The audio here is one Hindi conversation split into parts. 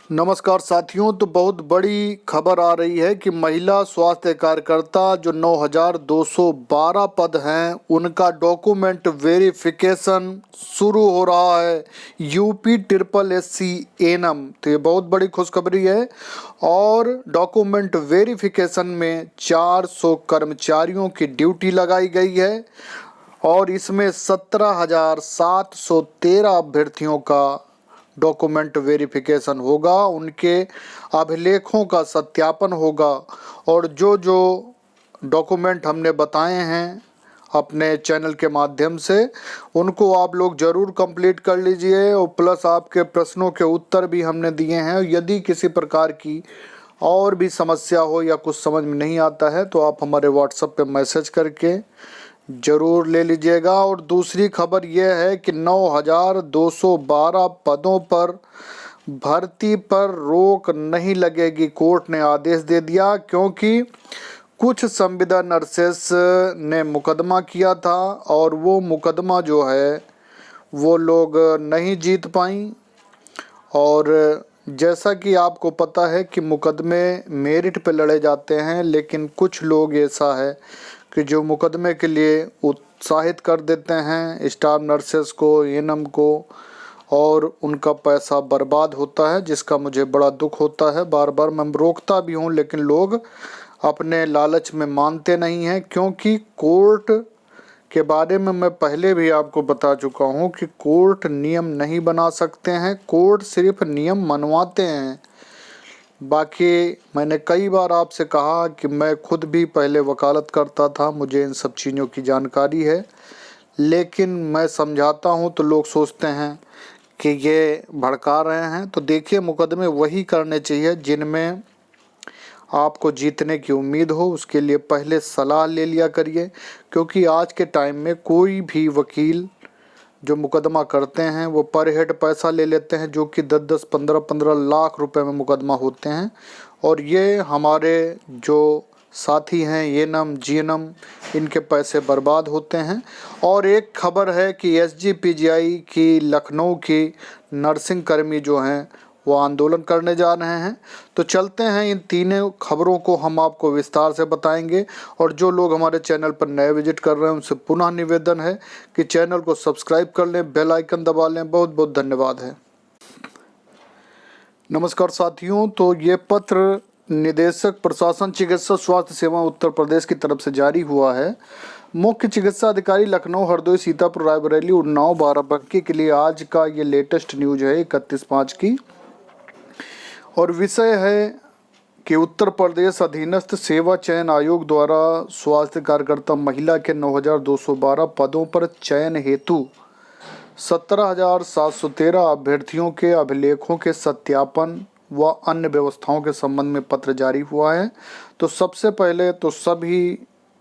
नमस्कार साथियों। तो बहुत बड़ी खबर आ रही है कि महिला स्वास्थ्य कार्यकर्ता जो 9,212 पद हैं उनका डॉक्यूमेंट वेरिफिकेशन शुरू हो रहा है। यूपी ट्रिपल एससी एनम, तो ये बहुत बड़ी खुशखबरी है। और डॉक्यूमेंट वेरिफिकेशन में 400 कर्मचारियों की ड्यूटी लगाई गई है और इसमें 17,713 अभ्यर्थियों का डॉक्यूमेंट वेरिफिकेशन होगा, उनके अभिलेखों का सत्यापन होगा। और जो जो डॉक्यूमेंट हमने बताए हैं अपने चैनल के माध्यम से, उनको आप लोग ज़रूर कंप्लीट कर लीजिए। और प्लस आपके प्रश्नों के उत्तर भी हमने दिए हैं। यदि किसी प्रकार की और भी समस्या हो या कुछ समझ में नहीं आता है तो आप हमारे व्हाट्सएप पे मैसेज करके ज़रूर ले लीजिएगा। और दूसरी खबर यह है कि 9,212 पदों पर भर्ती पर रोक नहीं लगेगी। कोर्ट ने आदेश दे दिया क्योंकि कुछ संविदा नर्सेस ने मुकदमा किया था और वो मुकदमा जो है वो लोग नहीं जीत पाई। और जैसा कि आपको पता है कि मुकदमे मेरिट पे लड़े जाते हैं, लेकिन कुछ लोग ऐसा है कि जो मुकदमे के लिए उत्साहित कर देते हैं स्टाफ नर्सेस को, एएनएम को, और उनका पैसा बर्बाद होता है, जिसका मुझे बड़ा दुख होता है। बार बार मैं रोकता भी हूँ लेकिन लोग अपने लालच में मानते नहीं हैं। क्योंकि कोर्ट के बारे में मैं पहले भी आपको बता चुका हूँ कि कोर्ट नियम नहीं बना सकते हैं, कोर्ट सिर्फ नियम मनवाते हैं। बाकी मैंने कई बार आपसे कहा कि मैं खुद भी पहले वकालत करता था, मुझे इन सब चीज़ों की जानकारी है। लेकिन मैं समझाता हूँ तो लोग सोचते हैं कि ये भड़का रहे हैं। तो देखिए, मुकदमे वही करने चाहिए जिनमें आपको जीतने की उम्मीद हो। उसके लिए पहले सलाह ले लिया करिए, क्योंकि आज के टाइम में कोई भी वकील जो मुकदमा करते हैं वो पर हेड पैसा ले लेते हैं, जो कि 10-10, 15-15 लाख रुपए में मुकदमा होते हैं। और ये हमारे जो साथी हैं एएनएम, जीएनएम, इनके पैसे बर्बाद होते हैं। और एक खबर है कि एसजीपीजीआई की लखनऊ की नर्सिंग कर्मी जो हैं वो आंदोलन करने जा रहे हैं। तो चलते हैं, इन तीनों खबरों को हम आपको विस्तार से बताएंगे। और जो लोग हमारे चैनल पर नए विजिट कर रहे हैं उनसे पुनः निवेदन है कि चैनल को सब्सक्राइब कर लें, बेल आइकन दबा लें। बहुत बहुत धन्यवाद है। नमस्कार साथियों। तो ये पत्र निदेशक प्रशासन चिकित्सा स्वास्थ्य सेवा उत्तर प्रदेश की तरफ से जारी हुआ है। मुख्य चिकित्सा अधिकारी लखनऊ, हरदोई, सीतापुर, रायबरेली, उन्नाव, बाराबंकी के लिए आज का ये लेटेस्ट न्यूज है 31/5 की। और विषय है कि उत्तर प्रदेश अधीनस्थ सेवा चयन आयोग द्वारा स्वास्थ्य कार्यकर्ता महिला के 9,212 पदों पर चयन हेतु 17,713 अभ्यर्थियों के अभिलेखों के सत्यापन व अन्य व्यवस्थाओं के संबंध में पत्र जारी हुआ है। तो सबसे पहले तो सभी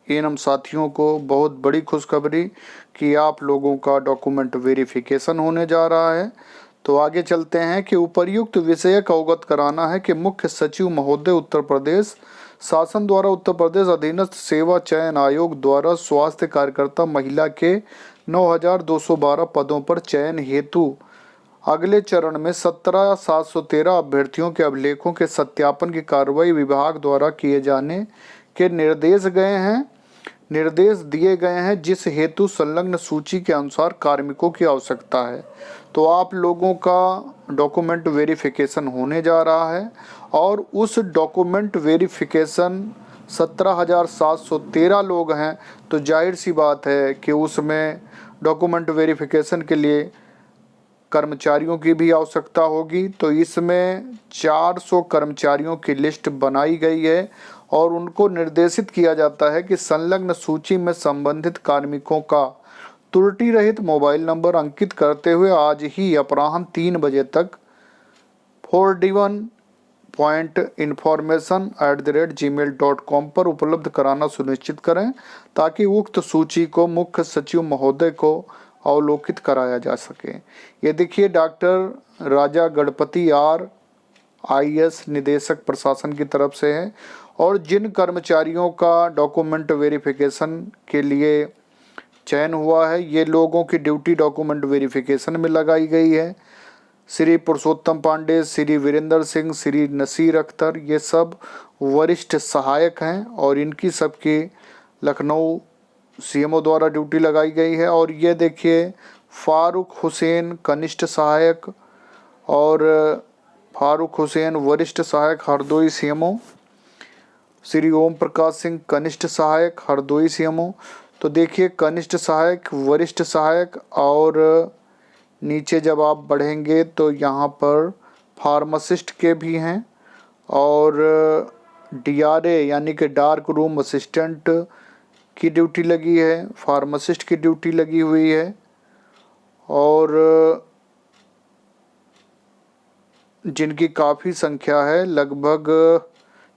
एएनएम साथियों को बहुत बड़ी खुशखबरी कि आप लोगों का डॉक्यूमेंट वेरिफिकेशन होने जा रहा है। तो आगे चलते हैं कि उपर्युक्त विषय का अवगत कराना है कि मुख्य सचिव महोदय उत्तर प्रदेश शासन द्वारा उत्तर प्रदेश अधीनस्थ सेवा चयन आयोग द्वारा स्वास्थ्य कार्यकर्ता महिला के 9,212 पदों पर चयन हेतु अगले चरण में 17,713 अभ्यर्थियों के अभिलेखों के सत्यापन की कार्रवाई विभाग द्वारा किए जाने के निर्देश दिए गए हैं, जिस हेतु संलग्न सूची के अनुसार कार्मिकों की आवश्यकता है। तो आप लोगों का डॉक्यूमेंट वेरिफिकेशन होने जा रहा है और उस डॉक्यूमेंट वेरिफिकेशन 17,713 लोग हैं। तो जाहिर सी बात है कि उसमें डॉक्यूमेंट वेरिफिकेशन के लिए कर्मचारियों की भी आवश्यकता होगी। तो इसमें 400 कर्मचारियों की लिस्ट बनाई गई है और उनको निर्देशित किया जाता है कि संलग्न सूची में संबंधित कार्मिकों का त्रुटि रहित मोबाइल नंबर अंकित करते हुए आज ही अपराह्न 3 बजे तक 41.information@gmail.com पर उपलब्ध कराना सुनिश्चित करें, ताकि उक्त सूची को मुख्य सचिव महोदय को अवलोकित कराया जा सके। ये देखिए, doctor Raja Ganapati R IAS निदेशक प्रशासन की तरफ से है। और जिन कर्मचारियों का डॉक्यूमेंट वेरिफिकेशन के लिए चयन हुआ है, ये लोगों की ड्यूटी डॉक्यूमेंट वेरिफिकेशन में लगाई गई है। श्री पुरुषोत्तम पांडे, श्री वीरेंद्र सिंह, श्री नसीर अख्तर, ये सब वरिष्ठ सहायक हैं और इनकी सबकी लखनऊ सीएमओ द्वारा ड्यूटी लगाई गई है। और ये देखिए फारूक हुसैन कनिष्ठ सहायक और फारूक हुसैन वरिष्ठ सहायक हरदोई सीएमओ, श्री ओम प्रकाश सिंह कनिष्ठ सहायक हरदोई सीएमओ। तो देखिए कनिष्ठ सहायक, वरिष्ठ सहायक और नीचे जब आप बढ़ेंगे तो यहाँ पर फार्मासिस्ट के भी हैं और डीआरए यानी कि डार्क रूम असिस्टेंट की ड्यूटी लगी है, फार्मासिस्ट की ड्यूटी लगी हुई है और जिनकी काफ़ी संख्या है, लगभग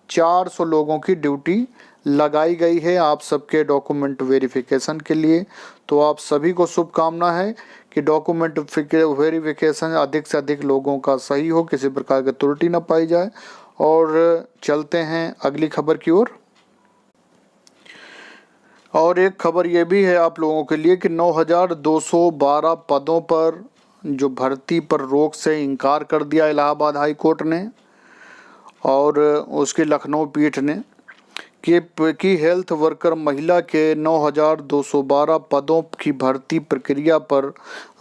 400 लोगों की ड्यूटी लगाई गई है आप सबके डॉक्यूमेंट वेरिफिकेशन के लिए। तो आप सभी को शुभकामना है कि डॉक्यूमेंट वेरिफिकेशन अधिक से अधिक लोगों का सही हो, किसी प्रकार की त्रुटि न पाई जाए। और चलते हैं अगली खबर की ओर। और एक खबर ये भी है आप लोगों के लिए कि 9,212 पदों पर जो भर्ती पर रोक से इनकार कर दिया इलाहाबाद हाई कोर्ट ने और उसकी लखनऊ पीठ ने कि हेल्थ वर्कर महिला के 9,212 पदों की भर्ती प्रक्रिया पर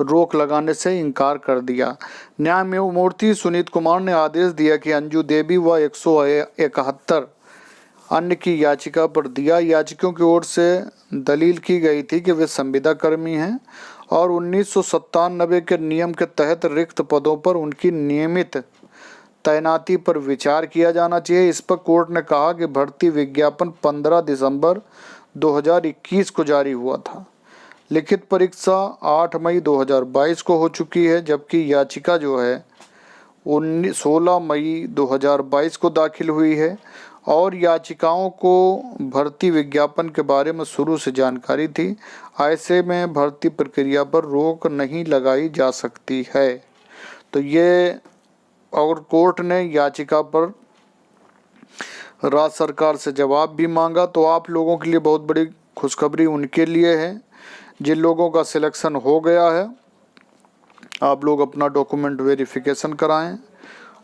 रोक लगाने से इनकार कर दिया। न्यायमूर्ति सुनीत कुमार ने आदेश दिया कि अंजू देवी व 171 अन्य की याचिका पर दिया। याचिकों की ओर से दलील की गई थी कि वे संविदा कर्मी हैं और 1997 के नियम के तहत रिक्त पदों पर उनकी नियमित तैनाती पर विचार किया जाना चाहिए। इस पर कोर्ट ने कहा कि भर्ती विज्ञापन 15 दिसंबर 2021 को जारी हुआ था। लिखित परीक्षा 8 मई 2022 को हो चुकी है, जबकि याचिका जो है 16 मई 2022 को दाखिल हुई है और याचिकाओं को भर्ती विज्ञापन के बारे में शुरू से जानकारी थी। ऐसे में भर्ती प्रक्रिया पर रोक नहीं लगाई जा सकती है। तो ये और कोर्ट ने याचिका पर राज्य सरकार से जवाब भी मांगा। तो आप लोगों के लिए बहुत बड़ी खुशखबरी उनके लिए है जिन लोगों का सिलेक्शन हो गया है। आप लोग अपना डॉक्यूमेंट वेरिफिकेशन कराएं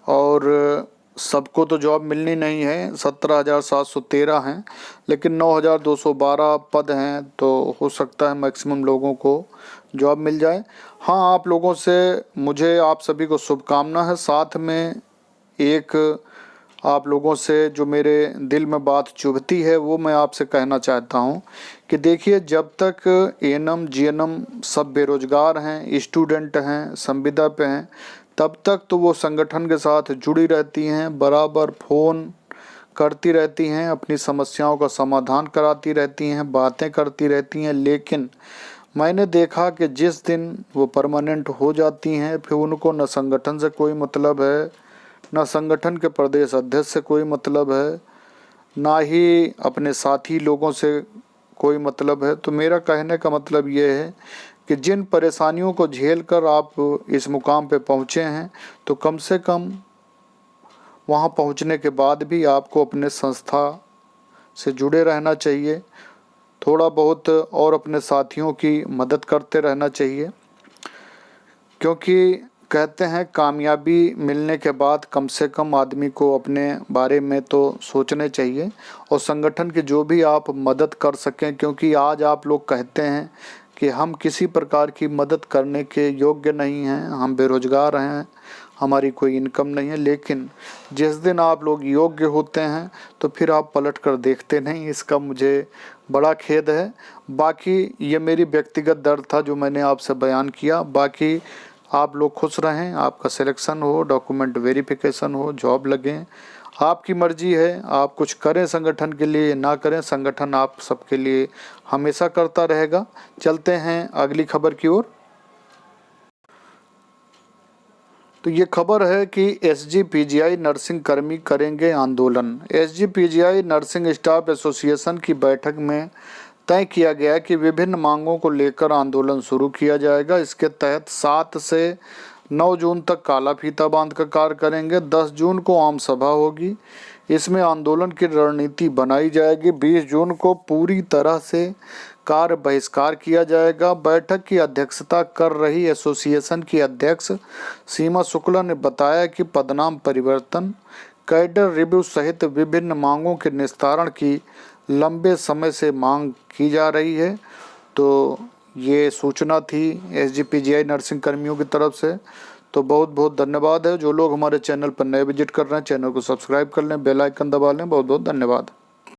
और सबको तो जॉब मिलनी नहीं है, 17,713 हैं, लेकिन 9,212 पद हैं तो हो सकता है मैक्सिमम लोगों को जॉब मिल जाए। हाँ, आप लोगों से मुझे आप सभी को शुभकामना है। साथ में एक आप लोगों से जो मेरे दिल में बात चुभती है वो मैं आपसे कहना चाहता हूँ कि देखिए, जब तक एएनएम जीएनएम सब बेरोजगार हैं, स्टूडेंट हैं, संविदा पे हैं, तब तक तो वो संगठन के साथ जुड़ी रहती हैं, बराबर फ़ोन करती रहती हैं, अपनी समस्याओं का समाधान कराती रहती हैं, बातें करती रहती हैं। लेकिन मैंने देखा कि जिस दिन वो परमानेंट हो जाती हैं फिर उनको न संगठन से कोई मतलब है, न संगठन के प्रदेश अध्यक्ष से कोई मतलब है, ना ही अपने साथी लोगों से कोई मतलब है। तो मेरा कहने का मतलब ये है कि जिन परेशानियों को झेल कर आप इस मुकाम पे पहुँचे हैं तो कम से कम वहाँ पहुँचने के बाद भी आपको अपने संस्था से जुड़े रहना चाहिए, थोड़ा बहुत और अपने साथियों की मदद करते रहना चाहिए, क्योंकि कहते हैं कामयाबी मिलने के बाद कम से कम आदमी को अपने बारे में तो सोचने चाहिए और संगठन की जो भी आप मदद कर सकें। क्योंकि आज आप लोग कहते हैं कि हम किसी प्रकार की मदद करने के योग्य नहीं हैं, हम बेरोजगार हैं, हमारी कोई इनकम नहीं है, लेकिन जिस दिन आप लोग योग्य होते हैं तो फिर आप पलट कर देखते नहीं। इसका मुझे बड़ा खेद है। बाकी ये मेरी व्यक्तिगत दर्द था जो मैंने आपसे बयान किया। बाकी आप लोग खुश रहें, आपका सिलेक्शन हो, डॉक्यूमेंट वेरिफिकेशन हो, जॉब लगें, आपकी मर्जी है। आप कुछ करें संगठन के लिए, ना करें, संगठन आप सबके लिए हमेशा करता रहेगा। चलते हैं अगली खबर की ओर। तो ये खबर है कि एसजीपीजीआई नर्सिंग कर्मी करेंगे आंदोलन। एसजीपीजीआई नर्सिंग स्टाफ एसोसिएशन की बैठक में तय किया गया कि विभिन्न मांगों को लेकर आंदोलन शुरू किया जाएगा। इसके तहत 7 से 9 जून तक काला फीता बांध कर कार्य करेंगे। 10 जून को आम सभा होगी, इसमें आंदोलन की रणनीति बनाई जाएगी। 20 जून को पूरी तरह से कार्य बहिष्कार किया जाएगा। बैठक की अध्यक्षता कर रही एसोसिएशन की अध्यक्ष सीमा शुक्ला ने बताया कि पदनाम परिवर्तन, कैडर रिव्यू सहित विभिन्न मांगों के निस्तारण की लंबे समय से मांग की जा रही है। तो ये सूचना थी एसजीपीजीआई नर्सिंग कर्मियों की तरफ से। तो बहुत बहुत धन्यवाद है। जो लोग हमारे चैनल पर नए विजिट कर रहे हैं, चैनल को सब्सक्राइब कर लें, बेल आइकन दबा लें। बहुत बहुत धन्यवाद।